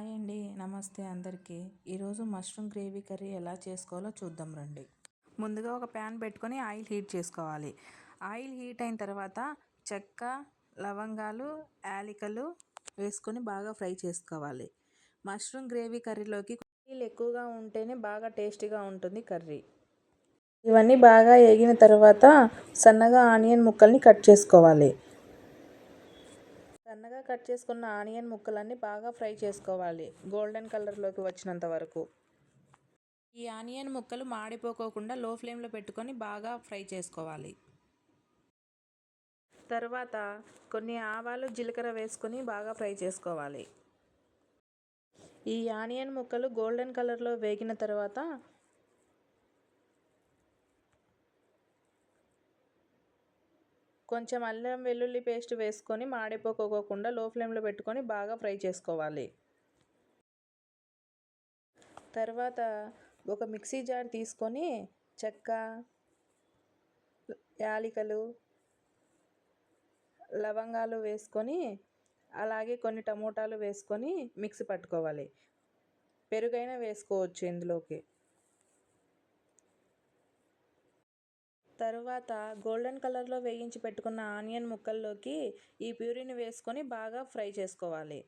Hi అండి, నమస్తే అందరికీ. ఈరోజు మష్రూమ్ గ్రేవీ కర్రీ ఎలా చేసుకోవాలో చూద్దాం రండి. ముందుగా ఒక ప్యాన్ పెట్టుకొని ఆయిల్ హీట్ చేసుకోవాలి. ఆయిల్ హీట్ అయిన తర్వాత చెక్క, లవంగాలు, యాలకులు వేసుకొని బాగా ఫ్రై చేసుకోవాలి. మష్రూమ్ గ్రేవీ కర్రీలోకి ఆయిల్ ఎక్కువగా ఉంటేనే బాగా టేస్టీగా ఉంటుంది కర్రీ. ఇవన్నీ బాగా వేగిన తర్వాత సన్నగా ఆనియన్ ముక్కల్ని కట్ చేసుకోవాలి. సన్నగా కట్ చేసుకున్న ఆనియన్ ముక్కలన్నీ బాగా ఫ్రై చేసుకోవాలి, గోల్డెన్ కలర్లోకి వచ్చినంత వరకు. ఈ ఆనియన్ ముక్కలు మాడిపోకోకుండా లో ఫ్లేమ్లో పెట్టుకొని బాగా ఫ్రై చేసుకోవాలి. తర్వాత కొన్ని ఆవాలు, జీలకర్ర వేసుకొని బాగా ఫ్రై చేసుకోవాలి. ఈ ఆనియన్ ముక్కలు గోల్డెన్ కలర్లో వేగిన తర్వాత కొంచెం అల్లం వెల్లుల్లి పేస్ట్ వేసుకొని మాడిపోకోకుండా లో ఫ్లేమ్లో పెట్టుకొని బాగా ఫ్రై చేసుకోవాలి. తర్వాత ఒక మిక్సీ జార్ తీసుకొని చెక్క, యాలకులు, లవంగాలు వేసుకొని అలాగే కొన్ని టమోటాలు వేసుకొని మిక్సీ పట్టుకోవాలి. పెరుగైనా వేసుకోవచ్చు ఇందులోకి. తరువాత గోల్డెన్ కలర్లో వేయించి పెట్టుకున్న ఆనియన్ ముక్కల్లోకి ఈ ప్యూరీని వేసుకొని బాగా ఫ్రై చేసుకోవాలి.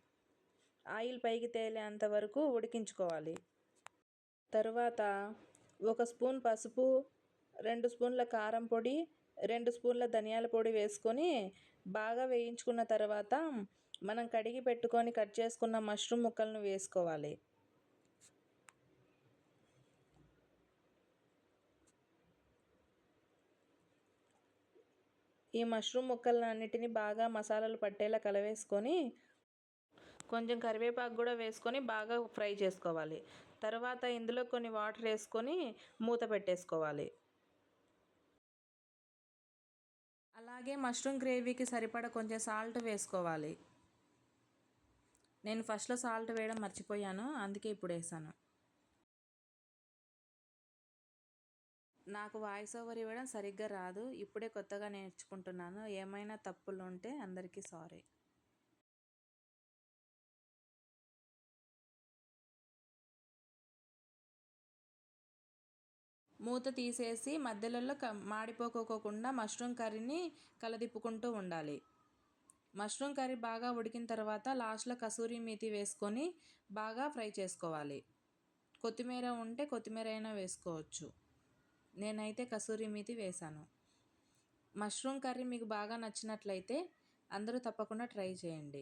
ఆయిల్ పైకి తేలేంత వరకు ఉడికించుకోవాలి. తరువాత 1 స్పూన్ పసుపు, 2 స్పూన్ల కారం పొడి, 2 స్పూన్ల ధనియాల పొడి వేసుకొని బాగా వేయించుకున్న తర్వాత మనం కడిగి పెట్టుకొని కట్ చేసుకున్న మష్రూమ్ ముక్కలను వేసుకోవాలి. ఈ మష్రూమ్ ముక్కలన్నిటిని బాగా మసాలాలు పట్టేలా కలవేసుకొని కొంచెం కరివేపాకు కూడా వేసుకొని బాగా ఫ్రై చేసుకోవాలి. తర్వాత ఇందులో కొన్ని వాటర్ వేసుకొని మూత పెట్టేసుకోవాలి. అలాగే మష్రూమ్ గ్రేవీకి సరిపడా కొంచెం సాల్ట్ వేసుకోవాలి. నేను ఫస్ట్లో సాల్ట్ వేయడం మర్చిపోయాను, అందుకే ఇప్పుడు వేసాను. నాకు వాయిస్ ఓవర్ ఇవ్వడం సరిగ్గా రాదు, ఇప్పుడే కొత్తగా నేర్చుకుంటున్నాను. ఏమైనా తప్పులు ఉంటే అందరికీ సారీ. మూత తీసేసి మధ్యలో మాడిపోకోకుండా మష్రూమ్ కర్రీని కలదిప్పుకుంటూ ఉండాలి. మష్రూమ్ కర్రీ బాగా ఉడికిన తర్వాత లాస్ట్లో కసూరి మేతి వేసుకొని బాగా ఫ్రై చేసుకోవాలి. కొత్తిమీర ఉంటే కొత్తిమీర అయినా వేసుకోవచ్చు. నేనైతే కసూరి మేతి వేసాను. మష్రూమ్ కర్రీ మీకు బాగా నచ్చినట్లయితే అందరూ తప్పకుండా ట్రై చేయండి.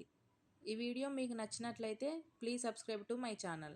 ఈ వీడియో మీకు నచ్చినట్లయితే please subscribe to my channel.